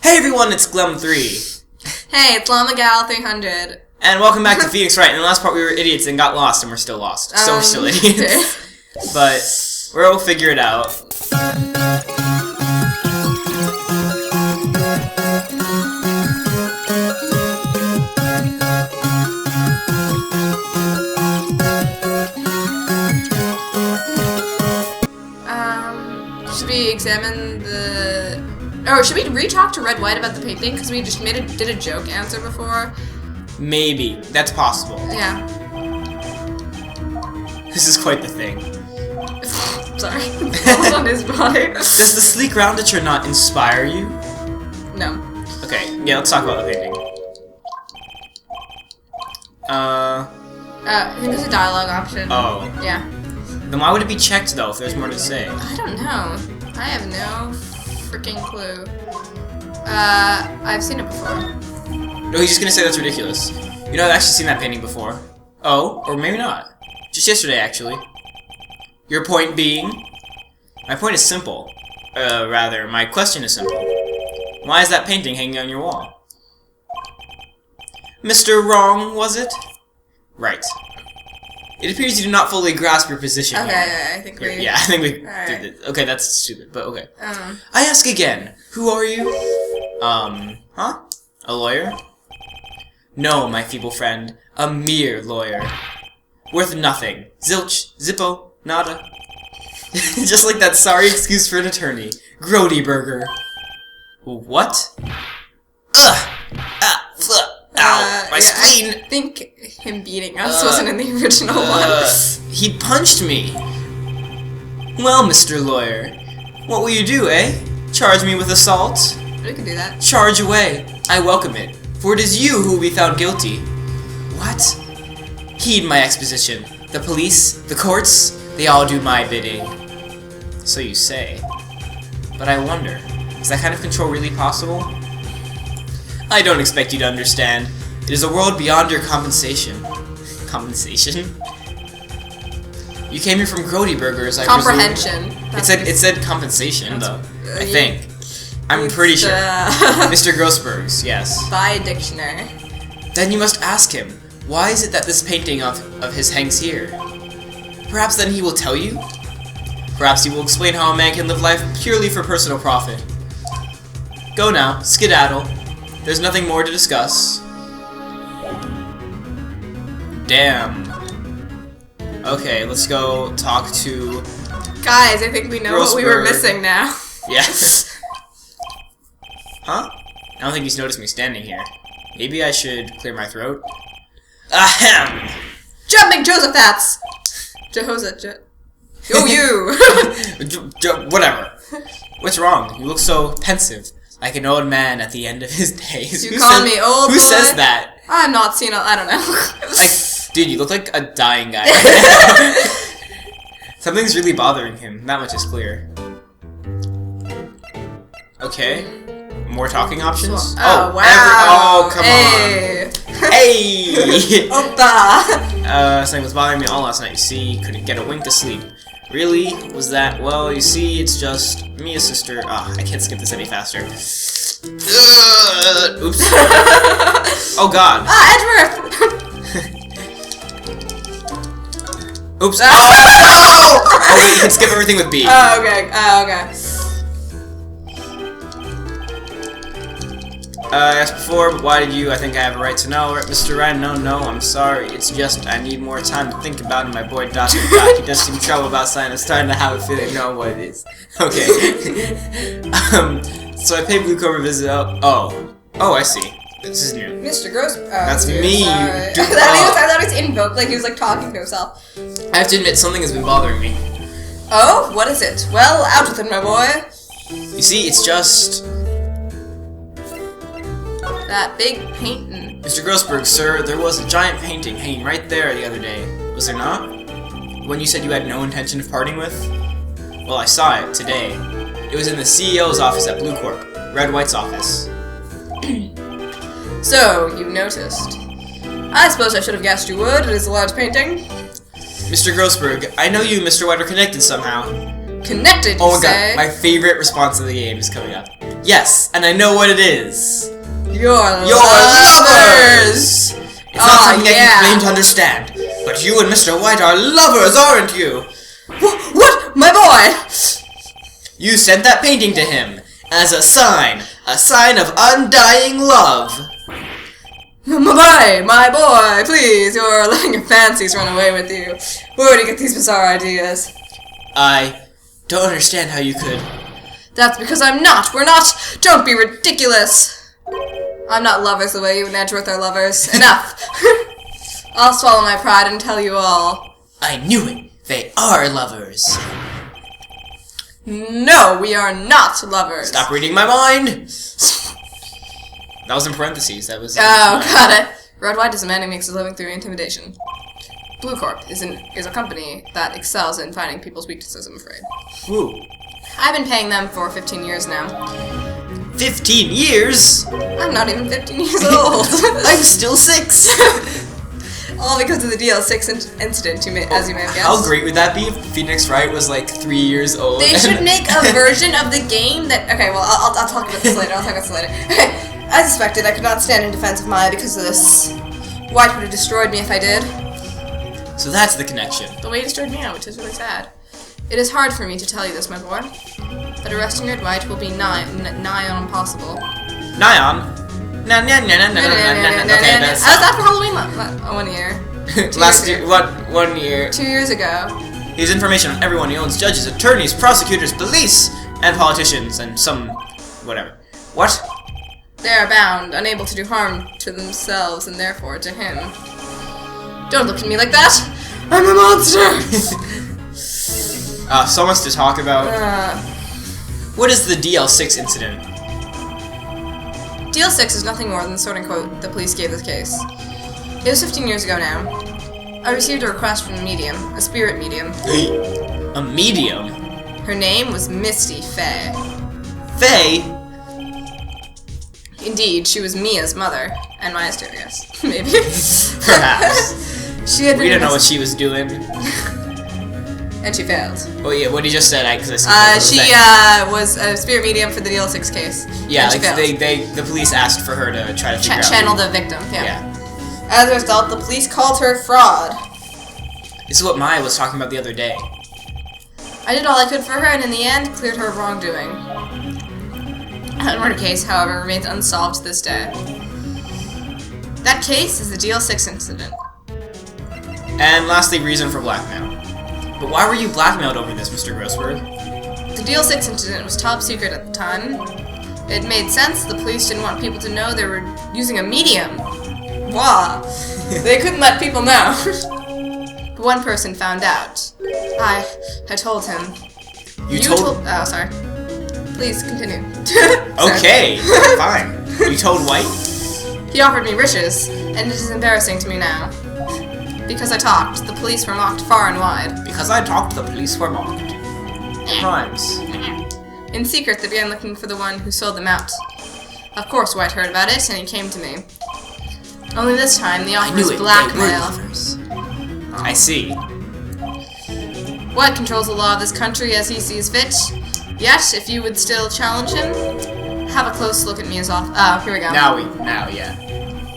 Hey everyone, it's Glum3. Hey, it's LlamaGal300. And welcome back to Phoenix Wright. In the last part we were idiots and got lost, and we're still lost. So we're still idiots. But we'll figure it out. Should we examine the... Or should we re-talk to Red White about the painting? Because we just did a joke answer before. Maybe. That's possible. Yeah. This is quite the thing. Sorry. Falls on his body. Does the sleek roundature not inspire you? No. Okay, yeah, let's talk about the painting. I think there's a dialogue option. Oh. Yeah. Then why would it be checked, though, if there's more to say? I don't know. I have no freaking clue. I've seen it before. No, he's just gonna say that's ridiculous. You know, I've actually seen that painting before. Oh, or maybe not. Just yesterday, actually. Your point being? My point is simple. Rather, my question is simple. Why is that painting hanging on your wall? Mr. Wrong, was it? Right. It appears you do not fully grasp your position here. Okay, I think we... Yeah, I think we Alright. did it. Okay, that's stupid, but okay. I ask again, who are you? Huh? A lawyer? No, my feeble friend. A mere lawyer. Worth nothing. Zilch. Zippo. Nada. Just like that sorry excuse for an attorney. Grody burger. What? Ugh! Ah! Fluh! Ow! My spleen! I think him beating us wasn't in the original one. He punched me! Well, Mr. Lawyer, what will you do, eh? Charge me with assault? We can do that. Charge away. I welcome it, for it is you who will be found guilty. What? Heed my exposition. The police, the courts, they all do my bidding. So you say. But I wonder, is that kind of control really possible? I don't expect you to understand. It is a world beyond your compensation. Compensation? You came here from Grody Burgers, I Comprehension. presume. It said compensation, though. I think. I'm pretty sure. Mr. Grossberg's, yes. By dictionary. Then you must ask him, why is it that this painting of his hangs here? Perhaps then he will tell you? Perhaps he will explain how a man can live life purely for personal profit. Go now, skedaddle. There's nothing more to discuss. Damn. Okay, let's go talk to... Guys, I think we know what we were missing now. Yeah. Huh? I don't think he's noticed me standing here. Maybe I should clear my throat. Ahem! Jumping Josephats! Oh, you! Whatever. What's wrong? You look so pensive. Like an old man at the end of his days. You call me old boy? Who says that? I'm not seen. I don't know. Like, dude, you look like a dying guy. Something's really bothering him. That much is clear. Okay. More talking options? Oh, wow. Oh, come on. Hey! Oppa! Something was bothering me all last night, you see. Couldn't get a wink to sleep. Really? Was that? Well, you see, it's just me, a sister. Ah, I can't skip this any faster. Oops. Oh God. Edgeworth! Oops. Oh! Oh wait, you can skip everything with B. Oh, okay. Oh, okay. As before, but why did you? I think I have a right to know. Mr. Ryan, no, I'm sorry. It's just I need more time to think about it. My boy Dr. Doc, he does seem trouble about something. I'm starting to have a feeling know what it is. Okay. So I paid Blue Cobra a visit up. Oh, I see. This is new. Mr. Gross. That's me. I thought he was invoked, like he was like talking to himself. I have to admit, something has been bothering me. Oh, what is it? Well, out with it, my boy. You see, it's just... that big painting. Mr. Grossberg, sir, there was a giant painting hanging right there the other day. Was there not? When you said you had no intention of parting with? Well, I saw it today. It was in the CEO's office at Blue Corp, Red White's office. So, you noticed. I suppose I should have guessed you would. It is a large painting. Mr. Grossberg, I know you and Mr. White are connected somehow. Connected, you Oh my say? God, my favorite response of the game is coming up. Yes, and I know what it is. Your lovers! It's not something I yeah. can claim to understand, but you and Mr. White are lovers, aren't you? What? My boy! You sent that painting to him as a sign of undying love. My boy, please, you're letting your fancies run away with you. Where do you get these bizarre ideas? I don't understand how you could. That's because I'm not. We're not. Don't be ridiculous. I'm not lovers the way you and Edgeworth are lovers. Enough. I'll swallow my pride and tell you all. I knew it. They are lovers. No, we are not lovers. Stop reading my mind. That was in parentheses. That was. Oh, got it. Red White is a man who makes his living through intimidation. Blue Corp is a company that excels in finding people's weaknesses, I'm afraid. Ooh. I've been paying them for 15 years now. 15 years? I'm not even 15 years old. I'm still 6. All because of the DL6 incident, as you may have guessed. How great would that be if Phoenix Wright was like 3 years old? They should make a version of the game that... Okay, well, I'll talk about this later. Okay, I suspected I could not stand in defense of Maya because of this. White would have destroyed me if I did. So that's the connection. The way he destroyed me out, which is really sad. It is hard for me to tell you this, my boy, but arresting Red White will be nigh on impossible. Nigh on? Okay, that's... I was out for Halloween 1 year. Last year, what? 1 year. 2 years ago. He has information on everyone he owns: judges, attorneys, prosecutors, police, and politicians, and some... whatever. What? They are bound, unable to do harm to themselves and therefore to him. Don't look at me like that! I'm a monster! So much to talk about. What is the DL6 incident? DL6 is nothing more than the sorting quote the police gave this case. It was 15 years ago now. I received a request from a medium, a spirit medium. A medium? Her name was Misty Fay. Fay? Indeed, she was Mia's mother, and Maya's too, I guess. Maybe. Perhaps. We don't know what she was doing. And she failed. Oh yeah, what he just said, she was a spirit medium for the DL6 case. Yeah, like the police asked for her to try to figure out. Channel the victim, yeah. As a result, the police called her fraud. This is what Maya was talking about the other day. I did all I could for her, and in the end, cleared her of wrongdoing. That murder case, however, remains unsolved to this day. That case is the DL6 incident. And lastly, reason for blackmail. But why were you blackmailed over this, Mr. Grossberg? The DL6 incident was top secret at the time. It made sense. The police didn't want people to know they were using a medium. Wow. They couldn't let people know. But one person found out. I told him. You told... Oh, sorry. Please continue. Okay, fine. You told White? He offered me riches, and it is embarrassing to me now. Because I talked, the police were mocked far and wide. Because I talked, the police were mocked. Rhymes. In secret, they began looking for the one who sold them out. Of course, White heard about it, and he came to me. Only this time, the offer was blackmail. I see. White controls the law of this country as he sees fit. Yet, if you would still challenge him, have a close look at me as off. Oh, here we go. Now, yeah.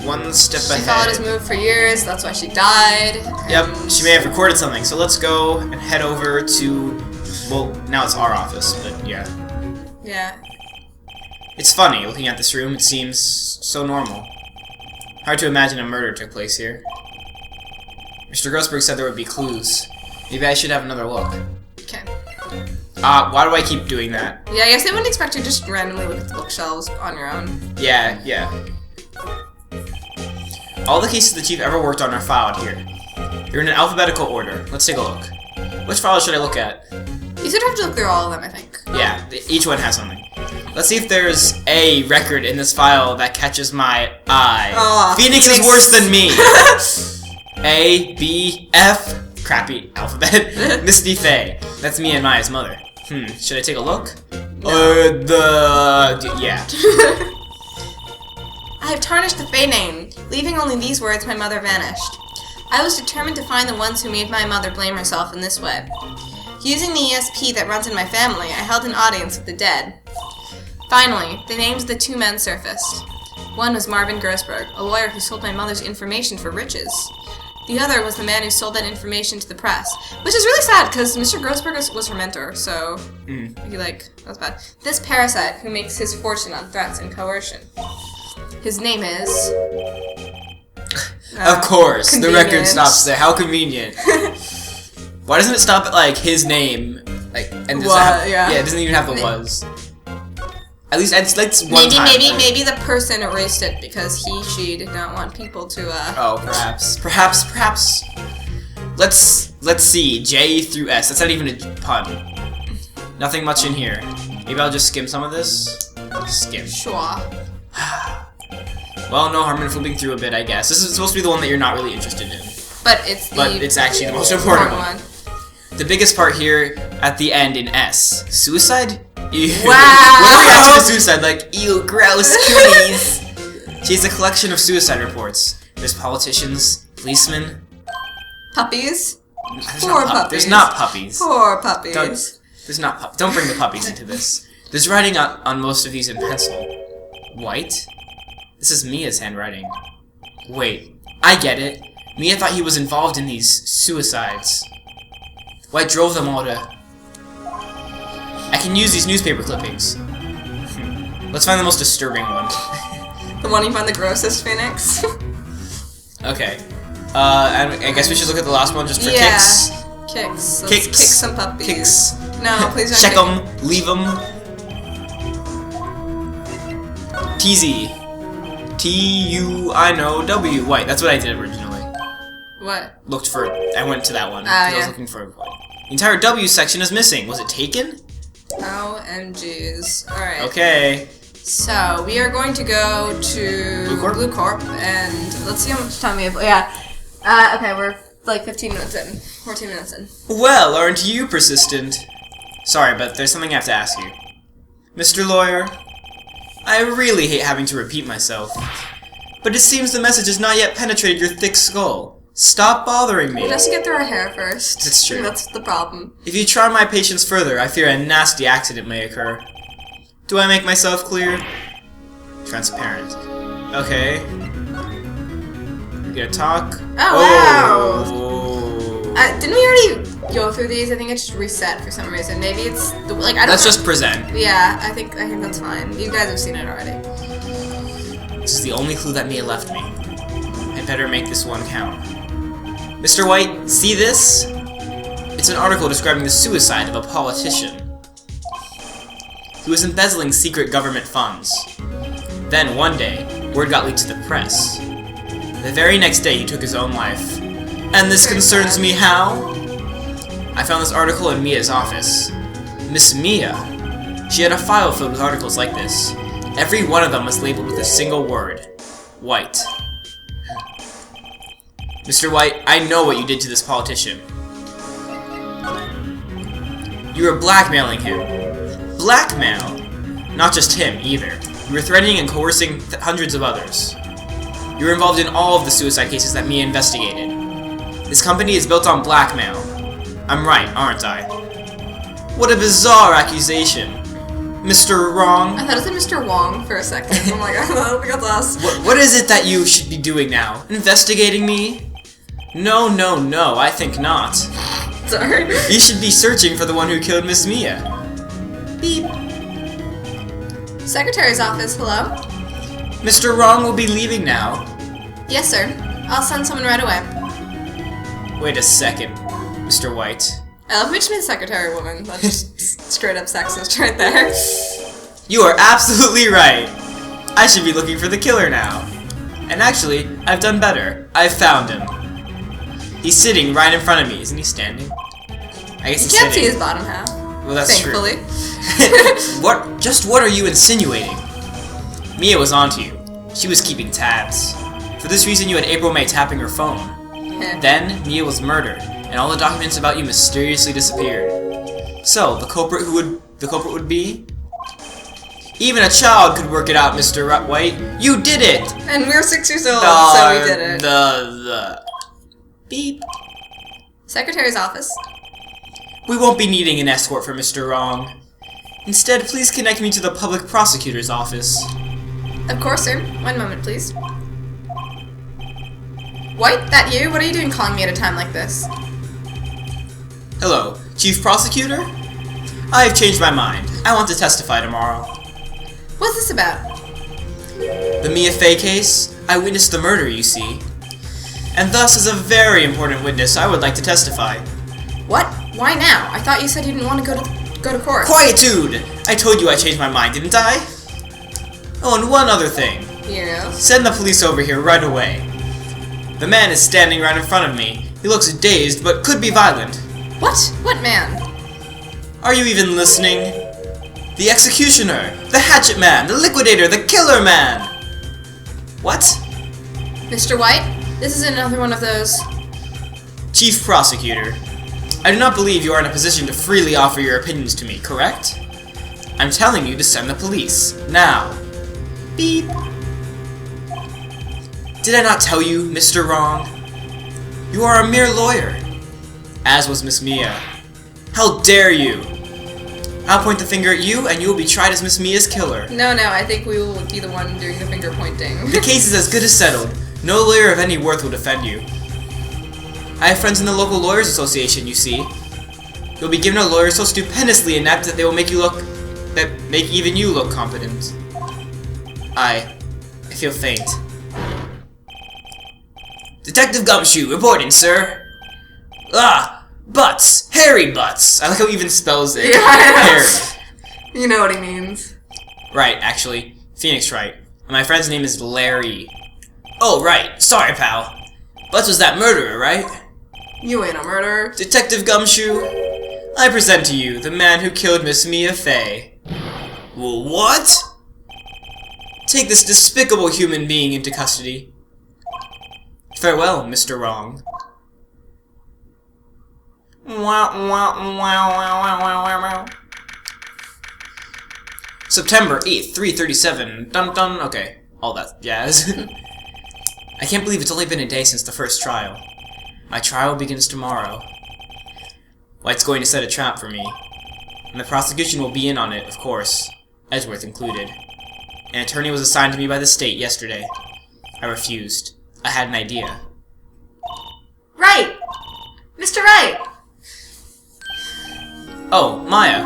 One step ahead. She followed his move for years, that's why she died. Yep, she may have recorded something, so let's go and head over to... Well, now it's our office, but yeah. Yeah. It's funny, looking at this room, it seems so normal. Hard to imagine a murder took place here. Mr. Grossberg said there would be clues. Maybe I should have another look. Okay. Why do I keep doing that? Yeah, I guess they wouldn't expect you to just randomly look at the bookshelves on your own. Yeah. All the cases the chief ever worked on are filed here. They're in an alphabetical order. Let's take a look. Which file should I look at? You should have to look through all of them, I think. Yeah, each one has something. Let's see if there's a record in this file that catches my eye. Oh, Phoenix is worse than me. A, B, F. Crappy alphabet. Misty Fay. That's me and Maya's mother. Should I take a look? No. Yeah. I have tarnished the Fay name, leaving only these words my mother vanished. I was determined to find the ones who made my mother blame herself in this way. Using the ESP that runs in my family, I held an audience with the dead. Finally, the names of the 2 men surfaced. One was Marvin Grossberg, a lawyer who sold my mother's information for riches. The other was the man who sold that information to the press, which is really sad because Mr. Grossberg was her mentor, so that was bad. This parasite who makes his fortune on threats and coercion. His name is... of course, convenient. the record stops there. How convenient. Why doesn't it stop at, like, his name? Like, and does it have, yeah, it doesn't even have the was. At least it's like one time. Maybe the person erased it because she did not want people to. Oh, perhaps. Let's see. J through S. That's not even a pun. Nothing much in here. Maybe I'll just skim some of this. Skim. Sure. Well, no harm in flipping through a bit, I guess. This is supposed to be the one that you're not really interested in. But it's actually the most important one. The biggest part here at the end in S. Suicide? Ew. Wow! What are your reaction to suicide? Like, ew, gross, cooties. She's a collection of suicide reports. There's politicians, policemen. Puppies? Poor puppies. There's not puppies. Poor puppies. Don't bring the puppies into this. There's writing on most of these in pencil. White? This is Mia's handwriting. Wait, I get it. Mia thought he was involved in these suicides. White drove them all to... I can use these newspaper clippings. Let's find the most disturbing one. The one you find the grossest, Phoenix? Okay. I guess we should look at the last one just for kicks. Kicks. Let's kick some puppies. Kicks. No, please don't check them. Leave them. TZ. T-U-I-N-O-W. White. That's what I did originally. What? I went to that one. I was looking for white. The entire W section is missing. Was it taken? OMGs. Alright. Okay. So, we are going to go to Blue Corp, and let's see how much time we have. Yeah. Okay, we're like 15 minutes in. 14 minutes in. Well, aren't you persistent? Sorry, but there's something I have to ask you. Mr. Lawyer, I really hate having to repeat myself, but it seems the message has not yet penetrated your thick skull. Stop bothering me. We have to get through our hair first. That's true. That's the problem. If you try my patience further, I fear a nasty accident may occur. Do I make myself clear? Transparent. Okay. We're gonna talk. Oh, wow! Didn't we already go through these? I think it just reset for some reason. Maybe it's I don't know. Let's just present. Yeah, I think that's fine. You guys have seen it already. This is the only clue that Mia left me. I better make this one count. Mr. White, see this? It's an article describing the suicide of a politician. He was embezzling secret government funds. Then, one day, word got leaked to the press. The very next day, he took his own life. And this concerns me how? I found this article in Mia's office. Miss Mia. She had a file filled with articles like this. Every one of them was labeled with a single word. White. Mr. White, I know what you did to this politician. You were blackmailing him. Blackmail? Not just him, either. You were threatening and coercing hundreds of others. You were involved in all of the suicide cases that Mia investigated. This company is built on blackmail. I'm right, aren't I? What a bizarre accusation. Mr. Wrong? I thought it was Mr. Wong for a second. Oh my god, I got lost. What is it that you should be doing now? Investigating me? No, I think not. Sorry. You should be searching for the one who killed Miss Mia. Beep. Secretary's office, hello? Mr. Wrong will be leaving now. Yes, sir. I'll send someone right away. Wait a second, Mr. White. I love which means secretary woman. That's just straight up sexist right there. You are absolutely right. I should be looking for the killer now. And actually, I've done better. I've found him. He's sitting right in front of me. Isn't he standing? I guess he's sitting. You can't see his bottom half. Well, that's thankfully. True. What are you insinuating? Mia was onto you. She was keeping tabs. For this reason, you had April May tapping her phone. Then, Mia was murdered, and all the documents about you mysteriously disappeared. So, the culprit would be? Even a child could work it out, Mr. White. You did it! And we're 6 years old, so we did it. Beep. Secretary's office. We won't be needing an escort for Mr. Wrong. Instead, please connect me to the public prosecutor's office. Of course, sir. One moment, please. White, that you? What are you doing calling me at a time like this? Hello, Chief Prosecutor? I have changed my mind. I want to testify tomorrow. What's this about? The Mia Fey case? I witnessed the murder, you see. And thus, as a very important witness, I would like to testify. What? Why now? I thought you said you didn't want to go to court. Quietude! I told you I changed my mind, didn't I? Oh, and one other thing. Yes? Send the police over here right away. The man is standing right in front of me. He looks dazed, but could be violent. What? What man? Are you even listening? The executioner, the hatchet man, the liquidator, the killer man! What? Mr. White, this is another one of those... Chief Prosecutor, I do not believe you are in a position to freely offer your opinions to me, correct? I'm telling you to send the police, now. Beep. Did I not tell you, Mr. Wrong? You are a mere lawyer, as was Miss Mia. How dare you! I'll point the finger at you, and you will be tried as Miss Mia's killer. No, I think we will be the one doing the finger pointing. The case is as good as settled. No lawyer of any worth will defend you. I have friends in the local lawyers association, you see. You'll be given a lawyer so stupendously inept that they will make even you look competent. I feel faint. Detective Gumshoe, reporting, sir. Butts! Harry Butts! I like how he even spells it. Yeah, I know. Harry. You know what he means. Right, actually. Phoenix Wright. And my friend's name is Larry. Oh, right. Sorry, pal. Butts was that murderer, right? You ain't a murderer. Detective Gumshoe, I present to you the man who killed Miss Mia Fey. What? Take this despicable human being into custody. Farewell, Mr. Wrong. September 8th, 3:37. Dun dun. Okay, all that jazz. I can't believe it's only been a day since the first trial. My trial begins tomorrow. White's going to set a trap for me. And the prosecution will be in on it, of course. Edgeworth included. An attorney was assigned to me by the state yesterday. I refused. I had an idea. Right! Mr. Wright! Oh, Maya.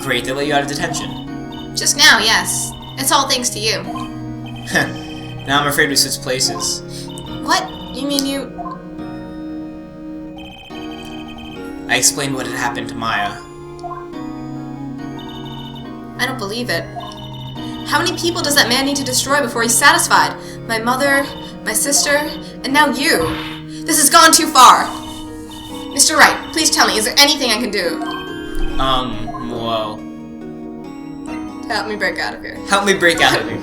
Great, they let you out of detention. Just now, yes. It's all thanks to you. Now I'm afraid we switched places. What? You mean you... I explained what had happened to Maya. I don't believe it. How many people does that man need to destroy before he's satisfied? My mother, my sister, and now you. This has gone too far. Mr. Wright, please tell me, is there anything I can do? Well... To help me break out of here. Help me break out of here.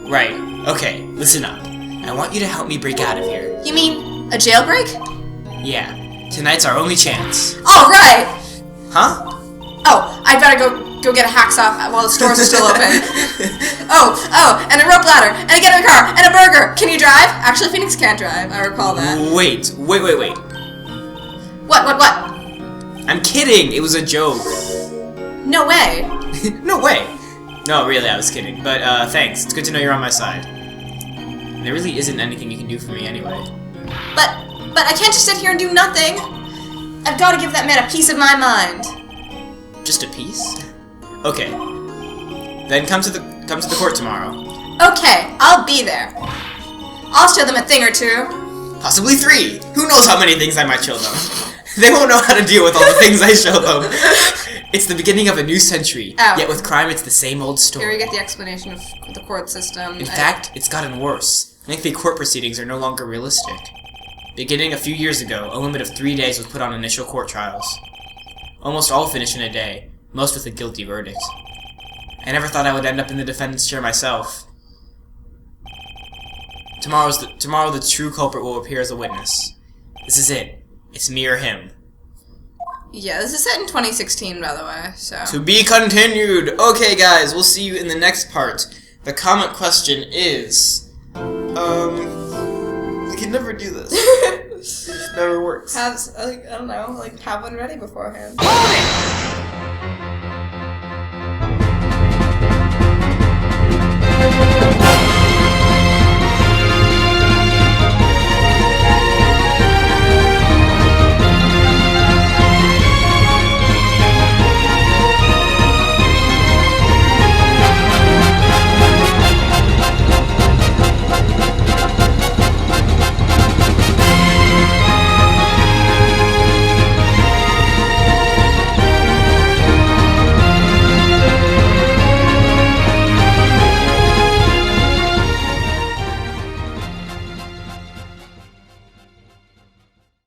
Right, okay, listen up. I want you to help me break out of here. You mean a jailbreak? Yeah, tonight's our only chance. All right! Huh? Oh, I'd better go get a hacksaw while the stores are still open. Oh, and a rope ladder, and a getaway car, and a burger. Can you drive? Actually, Phoenix can't drive. I recall that. Wait. What? I'm kidding. It was a joke. No way. No way. No, really, I was kidding. But thanks. It's good to know you're on my side. There really isn't anything you can do for me anyway. But I can't just sit here and do nothing. I've got to give that man a piece of my mind. Just a piece? Okay. Then come to the court tomorrow. Okay, I'll be there. I'll show them a thing or two. Possibly 3. Who knows how many things I might show them. They won't know how to deal with all the things I show them. It's the beginning of a new century. Oh. Yet with crime, it's the same old story. Here we get the explanation of the court system. In fact, it's gotten worse. Lengthy court proceedings are no longer realistic. Beginning a few years ago, a limit of 3 days was put on initial court trials. Almost all finish in a day, most with a guilty verdict. I never thought I would end up in the defendant's chair myself. Tomorrow the true culprit will appear as a witness. This is it. It's me or him. Yeah, this is set in 2016, by the way, so... To be continued! Okay, guys, we'll see you in the next part. The comment question is... I can never do this. It never works. I don't know, have one ready beforehand. Hold it!